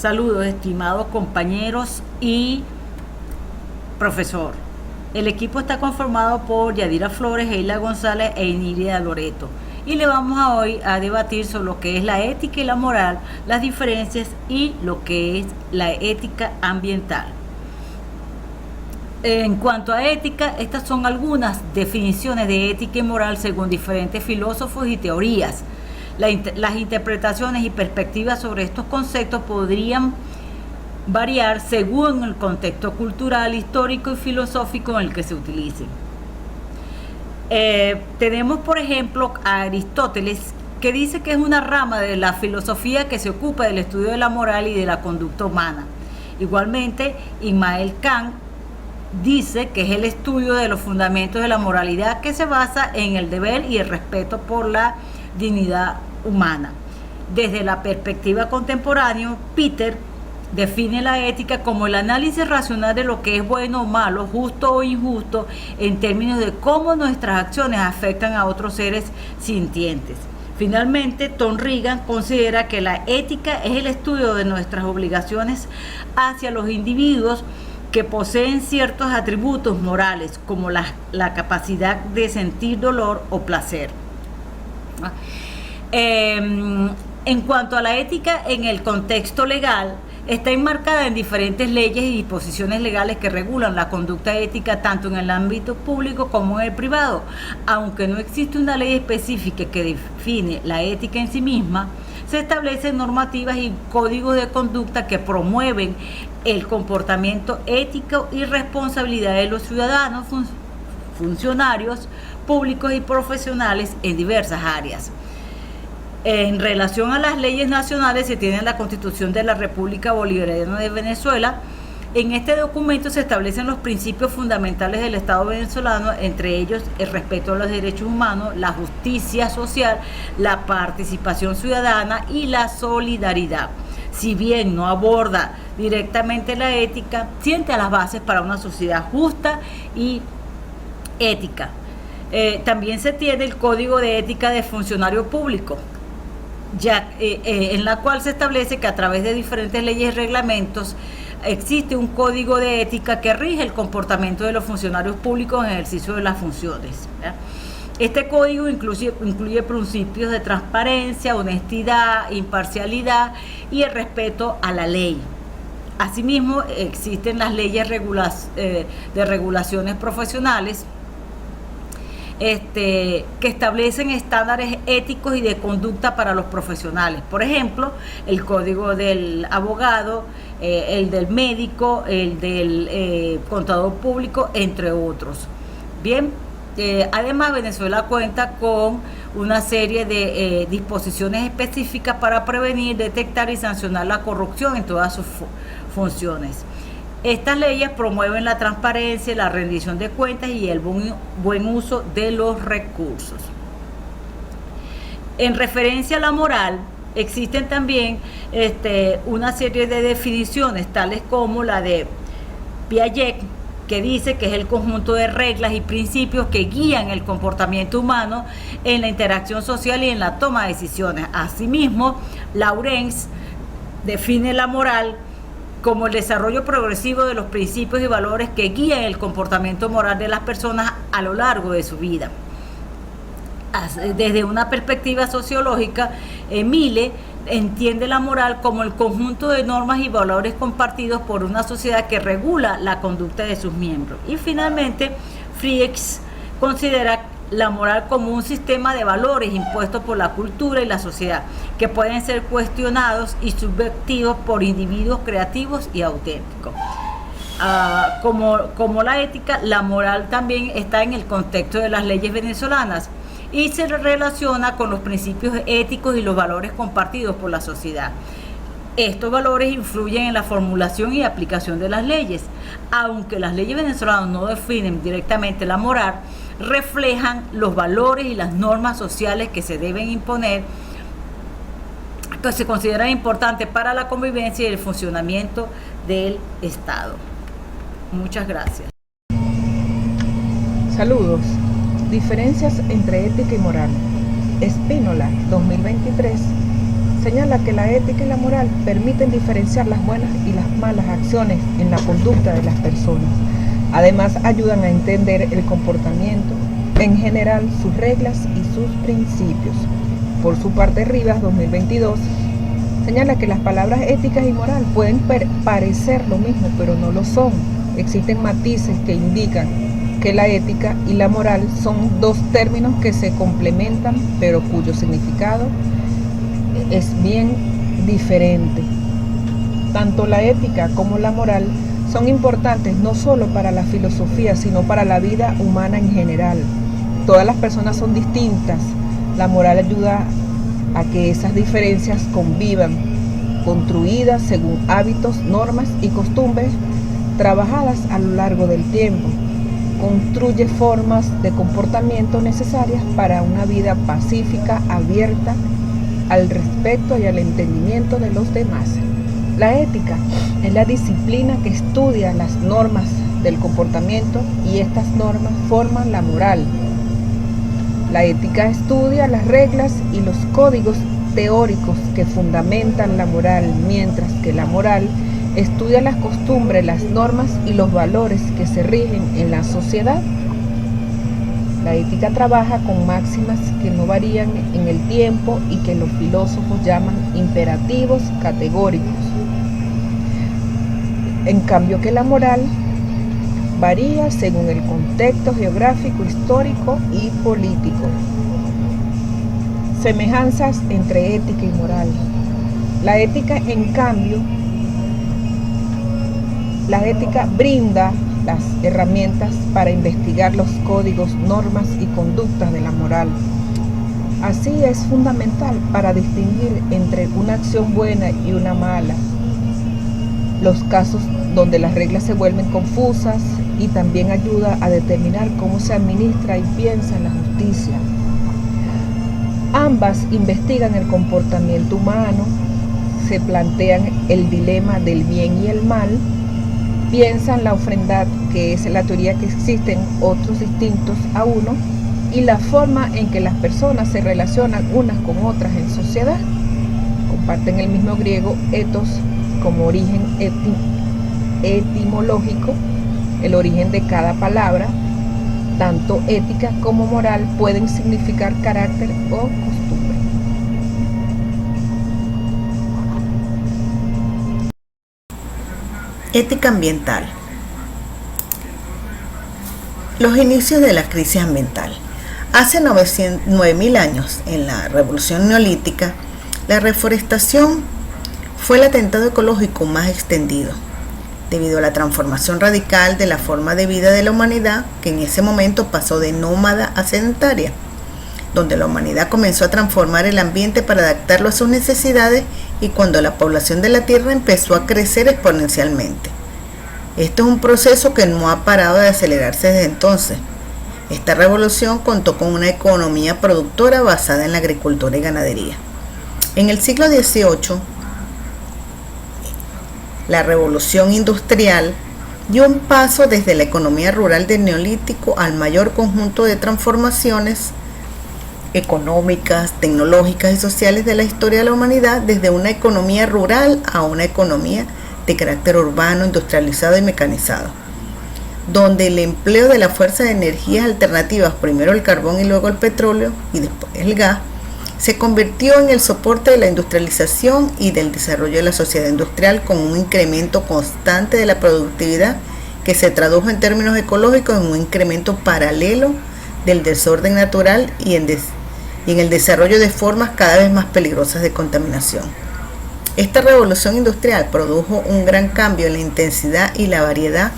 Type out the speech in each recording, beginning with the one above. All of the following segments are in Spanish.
Saludos, estimados compañeros y profesor. El equipo está conformado por Yadira Flores, Eila González e Inírida Loreto. Y le vamos hoy a debatir sobre lo que es la ética y la moral, las diferencias y lo que es la ética ambiental. En cuanto a ética, estas son algunas definiciones de ética y moral según diferentes filósofos y teorías. Las interpretaciones y perspectivas sobre estos conceptos podrían variar según el contexto cultural, histórico y filosófico en el que se utilicen. Tenemos, por ejemplo, a Aristóteles, que dice que es una rama de la filosofía que se ocupa del estudio de la moral y de la conducta humana. Igualmente, Immanuel Kant dice que es el estudio de los fundamentos de la moralidad que se basa en el deber y el respeto por la dignidad humana. Desde la perspectiva contemporánea, Peter define la ética como el análisis racional de lo que es bueno o malo, justo o injusto, en términos de cómo nuestras acciones afectan a otros seres sintientes. Finalmente, Tom Regan considera que la ética es el estudio de nuestras obligaciones hacia los individuos que poseen ciertos atributos morales, como la capacidad de sentir dolor o placer. En cuanto a la ética en el contexto legal, está enmarcada en diferentes leyes y disposiciones legales que regulan la conducta ética tanto en el ámbito público como en el privado. Aunque no existe una ley específica que define la ética en sí misma, se establecen normativas y códigos de conducta que promueven el comportamiento ético y responsabilidad de los ciudadanos, funcionarios públicos y profesionales en diversas áreas. En relación a las leyes nacionales, se tiene la Constitución de la República Bolivariana de Venezuela. En este documento se establecen los principios fundamentales del Estado venezolano, entre ellos el respeto a los derechos humanos, la justicia social, la participación ciudadana y la solidaridad. Si bien no aborda directamente la ética, sienta las bases para una sociedad justa y ética. También se tiene el Código de Ética de Funcionario Público, en la cual se establece que a través de diferentes leyes y reglamentos existe un código de ética que rige el comportamiento de los funcionarios públicos en el ejercicio de las funciones. Este código incluye principios de transparencia, honestidad, imparcialidad y el respeto a la ley. Asimismo, existen las leyes de regulaciones profesionales que establecen estándares éticos y de conducta para los profesionales. Por ejemplo, el código del abogado, el del médico, el del contador público, entre otros. Bien, además Venezuela cuenta con una serie de disposiciones específicas para prevenir, detectar y sancionar la corrupción en todas sus funciones. Estas leyes promueven la transparencia, la rendición de cuentas y el buen uso de los recursos. En referencia a la moral, existen también una serie de definiciones, tales como la de Piaget, que dice que es el conjunto de reglas y principios que guían el comportamiento humano en la interacción social y en la toma de decisiones. Asimismo, Lawrence define la moral como el desarrollo progresivo de los principios y valores que guían el comportamiento moral de las personas a lo largo de su vida. Desde una perspectiva sociológica, Mille entiende la moral como el conjunto de normas y valores compartidos por una sociedad que regula la conducta de sus miembros. Y finalmente, Friedrich considera la moral como un sistema de valores impuestos por la cultura y la sociedad, que pueden ser cuestionados y subvertidos por individuos creativos y auténticos. Como la ética, la moral también está en el contexto de las leyes venezolanas y se relaciona con los principios éticos y los valores compartidos por la sociedad. Estos valores influyen en la formulación y aplicación de las leyes. Aunque las leyes venezolanas no definen directamente la moral, reflejan los valores y las normas sociales que se deben imponer, que se consideran importantes para la convivencia y el funcionamiento del Estado. Muchas gracias. Saludos. Diferencias entre ética y moral. Spínola, 2023. señala que la ética y la moral permiten diferenciar las buenas y las malas acciones en la conducta de las personas. Además, ayudan a entender el comportamiento, en general, sus reglas y sus principios. Por su parte, Rivas, 2022, señala que las palabras éticas y moral pueden parecer lo mismo, pero no lo son. Existen matices que indican que la ética y la moral son dos términos que se complementan, pero cuyo significado es bien diferente. Tanto la ética como la moral son importantes no solo para la filosofía, sino para la vida humana en general. Todas las personas son distintas. La moral ayuda a que esas diferencias convivan, construidas según hábitos, normas y costumbres trabajadas a lo largo del tiempo. Construye formas de comportamiento necesarias para una vida pacífica, abierta al respeto y al entendimiento de los demás. La ética es la disciplina que estudia las normas del comportamiento y estas normas forman la moral. La ética estudia las reglas y los códigos teóricos que fundamentan la moral, mientras que la moral estudia las costumbres, las normas y los valores que se rigen en la sociedad. La ética trabaja con máximas que no varían en el tiempo y que los filósofos llaman imperativos categóricos. En cambio que la moral varía según el contexto geográfico, histórico y político. Semejanzas entre ética y moral. La ética, en cambio, la ética brinda las herramientas para investigar los códigos, normas y conductas de la moral. Así es fundamental para distinguir entre una acción buena y una mala, los casos donde las reglas se vuelven confusas, y también ayuda a determinar cómo se administra y piensa la justicia. Ambas investigan el comportamiento humano, se plantean el dilema del bien y el mal, piensan la ofrendad, que es la teoría que existen otros distintos a uno, y la forma en que las personas se relacionan unas con otras en sociedad. Comparten el mismo griego ethos como origen etimológico, el origen de cada palabra. Tanto ética como moral pueden significar carácter o costumbre. Ética ambiental. Los inicios de la crisis ambiental. Hace 9.000 años, en la Revolución Neolítica, la reforestación fue el atentado ecológico más extendido, debido a la transformación radical de la forma de vida de la humanidad, que en ese momento pasó de nómada a sedentaria, donde la humanidad comenzó a transformar el ambiente para adaptarlo a sus necesidades y cuando la población de la Tierra empezó a crecer exponencialmente. Este es un proceso que no ha parado de acelerarse desde entonces. Esta revolución contó con una economía productora basada en la agricultura y ganadería. En el siglo XVIII, la revolución industrial dio un paso desde la economía rural del Neolítico al mayor conjunto de transformaciones económicas, tecnológicas y sociales de la historia de la humanidad, desde una economía rural a una economía de carácter urbano, industrializado y mecanizado, donde el empleo de la fuerza de energías alternativas, primero el carbón y luego el petróleo y después el gas, se convirtió en el soporte de la industrialización y del desarrollo de la sociedad industrial, con un incremento constante de la productividad que se tradujo en términos ecológicos en un incremento paralelo del desorden natural y en el desarrollo de formas cada vez más peligrosas de contaminación. Esta revolución industrial produjo un gran cambio en la intensidad y la variedad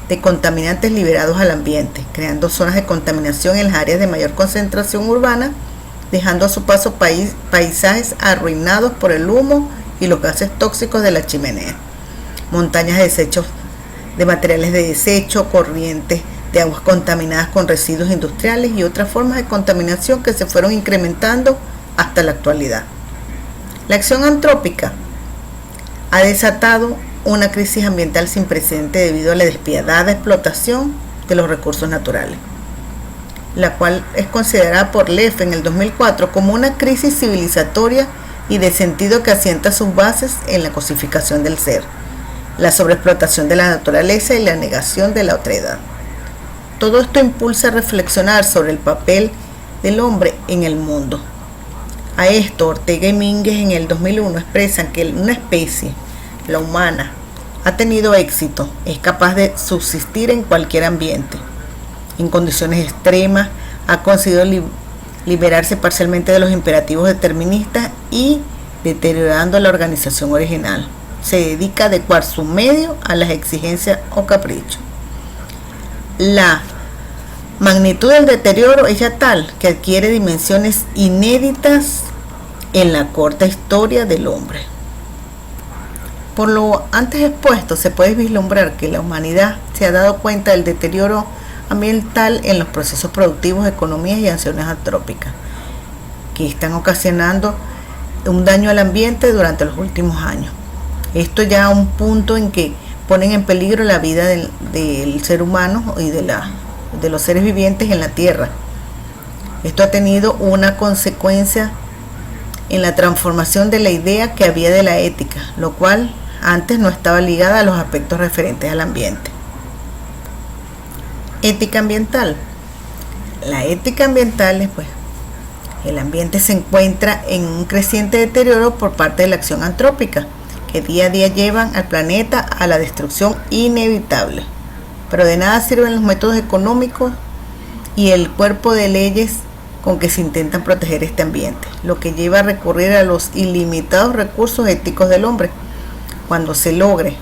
de contaminantes liberados al ambiente, creando zonas de contaminación en las áreas de mayor concentración urbana, dejando a su paso paisajes arruinados por el humo y los gases tóxicos de la chimenea, montañas de desechos, de materiales de desecho, corrientes de aguas contaminadas con residuos industriales y otras formas de contaminación que se fueron incrementando hasta la actualidad. La acción antrópica ha desatado una crisis ambiental sin precedente debido a la despiadada explotación de los recursos naturales, la cual es considerada por Leff en el 2004 como una crisis civilizatoria y de sentido que asienta sus bases en la cosificación del ser, la sobreexplotación de la naturaleza y la negación de la otredad. Todo esto impulsa a reflexionar sobre el papel del hombre en el mundo. A esto, Ortega y Mínguez en el 2001 expresan que una especie, la humana, ha tenido éxito, es capaz de subsistir en cualquier ambiente. En condiciones extremas, ha conseguido liberarse parcialmente de los imperativos deterministas y deteriorando la organización original. Se dedica a adecuar su medio a las exigencias o caprichos. La magnitud del deterioro es ya tal que adquiere dimensiones inéditas en la corta historia del hombre. Por lo antes expuesto, se puede vislumbrar que la humanidad se ha dado cuenta del deterioro ambiental en los procesos productivos, economías y acciones antrópicas, que están ocasionando un daño al ambiente durante los últimos años. Esto ya a un punto en que ponen en peligro la vida del ser humano y de los seres vivientes en la Tierra. Esto ha tenido una consecuencia en la transformación de la idea que había de la ética, lo cual antes no estaba ligada a los aspectos referentes al ambiente. Ética ambiental. La ética ambiental es, el ambiente se encuentra en un creciente deterioro por parte de la acción antrópica, que día a día llevan al planeta a la destrucción inevitable. Pero de nada sirven los métodos económicos y el cuerpo de leyes con que se intentan proteger este ambiente, lo que lleva a recurrir a los ilimitados recursos éticos del hombre. Cuando se logre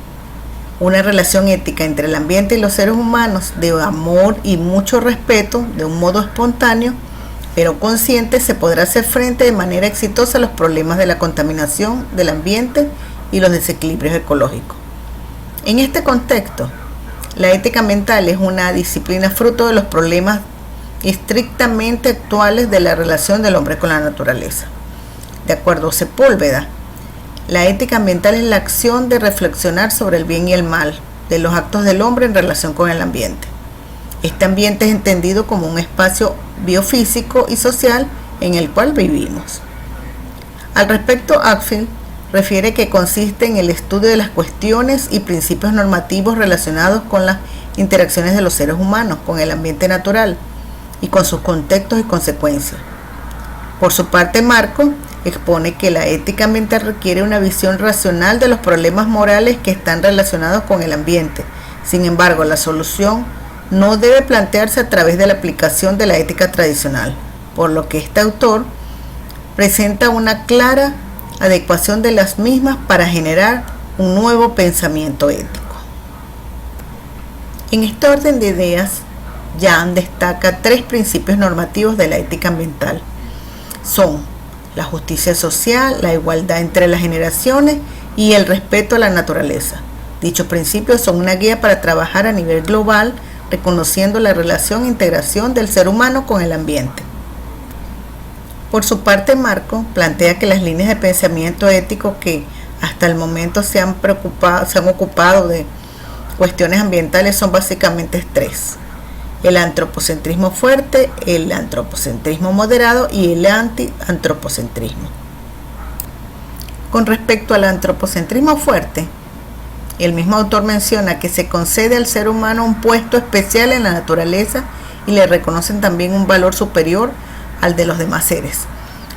una relación ética entre el ambiente y los seres humanos de amor y mucho respeto, de un modo espontáneo pero consciente, se podrá hacer frente de manera exitosa a los problemas de la contaminación del ambiente y los desequilibrios ecológicos. En este contexto, la ética ambiental es una disciplina fruto de los problemas estrictamente actuales de la relación del hombre con la naturaleza. De acuerdo a Sepúlveda, la ética ambiental es la acción de reflexionar sobre el bien y el mal de los actos del hombre en relación con el ambiente. Este ambiente es entendido como un espacio biofísico y social en el cual vivimos. Al respecto, Ackfield refiere que consiste en el estudio de las cuestiones y principios normativos relacionados con las interacciones de los seres humanos con el ambiente natural y con sus contextos y consecuencias. Por su parte, Marco expone que la ética ambiental requiere una visión racional de los problemas morales que están relacionados con el ambiente. Sin embargo, la solución no debe plantearse a través de la aplicación de la ética tradicional, por lo que este autor presenta una clara adecuación de las mismas para generar un nuevo pensamiento ético. En este orden de ideas, Jan destaca 3 principios normativos de la ética ambiental. Son la justicia social, la igualdad entre las generaciones y el respeto a la naturaleza. Dichos principios son una guía para trabajar a nivel global, reconociendo la relación e integración del ser humano con el ambiente. Por su parte, Marco plantea que las líneas de pensamiento ético que hasta el momento se han ocupado de cuestiones ambientales son básicamente 3: el antropocentrismo fuerte, el antropocentrismo moderado y el antiantropocentrismo. Con respecto al antropocentrismo fuerte, el mismo autor menciona que se concede al ser humano un puesto especial en la naturaleza y le reconocen también un valor superior al de los demás seres,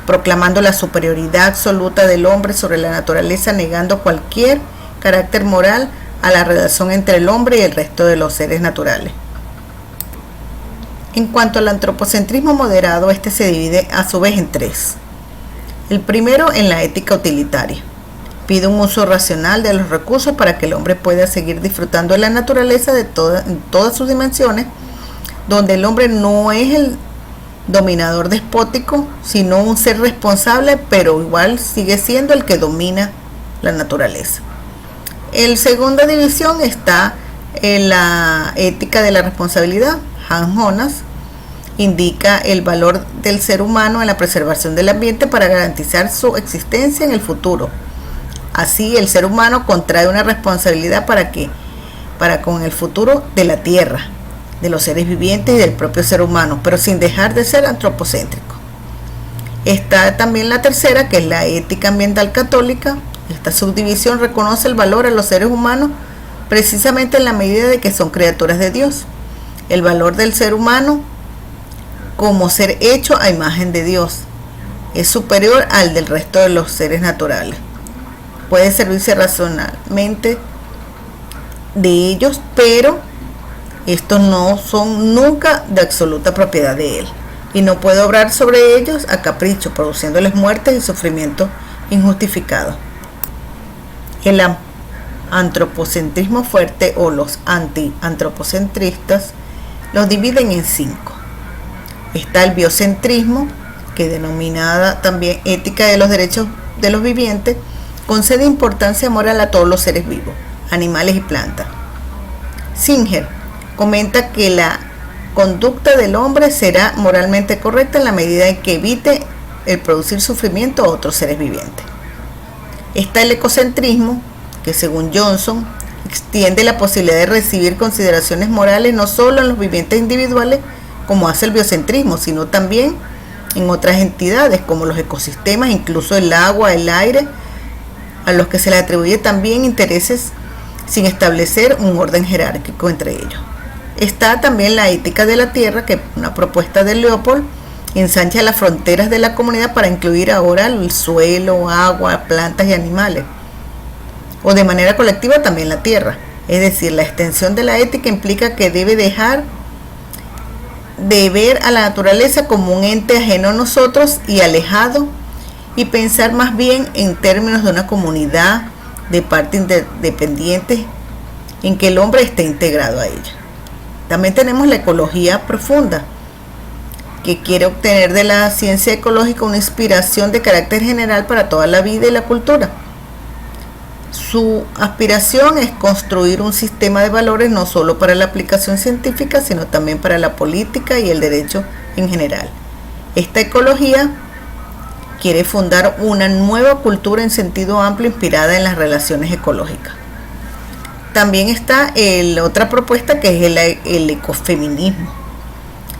proclamando la superioridad absoluta del hombre sobre la naturaleza, negando cualquier carácter moral a la relación entre el hombre y el resto de los seres naturales. En cuanto al antropocentrismo moderado, este se divide a su vez en 3. El primero, en la ética utilitaria. Pide un uso racional de los recursos para que el hombre pueda seguir disfrutando de la naturaleza en todas sus dimensiones, donde el hombre no es el dominador despótico, sino un ser responsable, pero igual sigue siendo el que domina la naturaleza. En segunda división está en la ética de la responsabilidad. Hans Jonas indica el valor del ser humano en la preservación del ambiente para garantizar su existencia en el futuro. Así, el ser humano contrae una responsabilidad para con el futuro de la Tierra, de los seres vivientes y del propio ser humano, pero sin dejar de ser antropocéntrico. Está también la tercera, que es la ética ambiental católica. Esta subdivisión reconoce el valor a los seres humanos precisamente en la medida de que son criaturas de Dios. El valor del ser humano como ser hecho a imagen de Dios es superior al del resto de los seres naturales. Puede servirse racionalmente de ellos, pero estos no son nunca de absoluta propiedad de él, y no puede obrar sobre ellos a capricho, produciéndoles muertes y sufrimientos injustificados. El antropocentrismo fuerte o los anti-antropocentristas los dividen en 5. Está el biocentrismo, que denominada también ética de los derechos de los vivientes, concede importancia moral a todos los seres vivos, animales y plantas. Singer comenta que la conducta del hombre será moralmente correcta en la medida en que evite el producir sufrimiento a otros seres vivientes. Está el ecocentrismo, que según Johnson extiende la posibilidad de recibir consideraciones morales no solo en los vivientes individuales, como hace el biocentrismo, sino también en otras entidades como los ecosistemas, incluso el agua, el aire, a los que se le atribuye también intereses sin establecer un orden jerárquico entre ellos. Está también la ética de la tierra, que una propuesta de Leopold ensancha las fronteras de la comunidad para incluir ahora el suelo, agua, plantas y animales, o de manera colectiva también la tierra. Es decir, la extensión de la ética implica que debe dejar de ver a la naturaleza como un ente ajeno a nosotros y alejado, y pensar más bien en términos de una comunidad de partes independientes en que el hombre esté integrado a ella. También tenemos la ecología profunda, que quiere obtener de la ciencia ecológica una inspiración de carácter general para toda la vida y la cultura. Su aspiración es construir un sistema de valores no solo para la aplicación científica, sino también para la política y el derecho en general. Esta ecología quiere fundar una nueva cultura en sentido amplio inspirada en las relaciones ecológicas. También está otra propuesta, que es el ecofeminismo,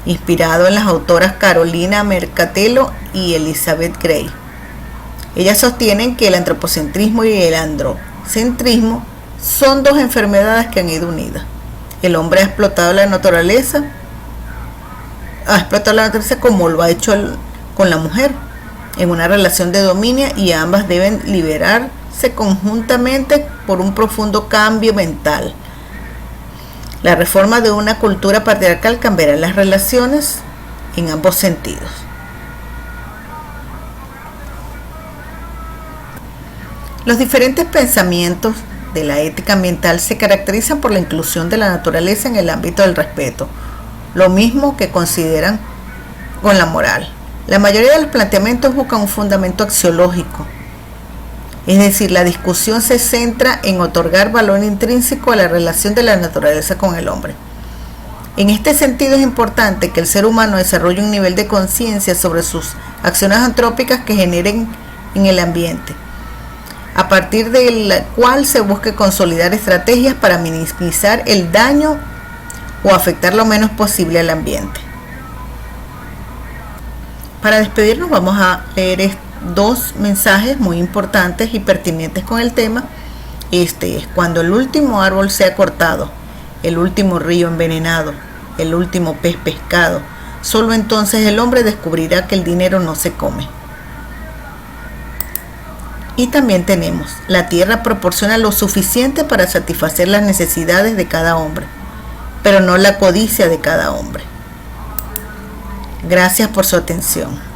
inspirado en las autoras Carolina Mercatello y Elizabeth Gray. Ellas sostienen que el antropocentrismo y el androcentrismo son dos enfermedades que han ido unidas. El hombre ha explotado la naturaleza como lo ha hecho con la mujer, en una relación de dominio, y ambas deben liberarse conjuntamente por un profundo cambio mental. La reforma de una cultura patriarcal cambiará las relaciones en ambos sentidos. Los diferentes pensamientos de la ética ambiental se caracterizan por la inclusión de la naturaleza en el ámbito del respeto, lo mismo que consideran con la moral. La mayoría de los planteamientos buscan un fundamento axiológico, es decir, la discusión se centra en otorgar valor intrínseco a la relación de la naturaleza con el hombre. En este sentido es importante que el ser humano desarrolle un nivel de conciencia sobre sus acciones antrópicas que generen en el ambiente, a partir de la cual se busque consolidar estrategias para minimizar el daño o afectar lo menos posible al ambiente. Para despedirnos vamos a leer dos mensajes muy importantes y pertinentes con el tema. Este es: cuando el último árbol sea cortado, el último río envenenado, el último pez pescado, solo entonces el hombre descubrirá que el dinero no se come. Y también tenemos: la tierra proporciona lo suficiente para satisfacer las necesidades de cada hombre, pero no la codicia de cada hombre. Gracias por su atención.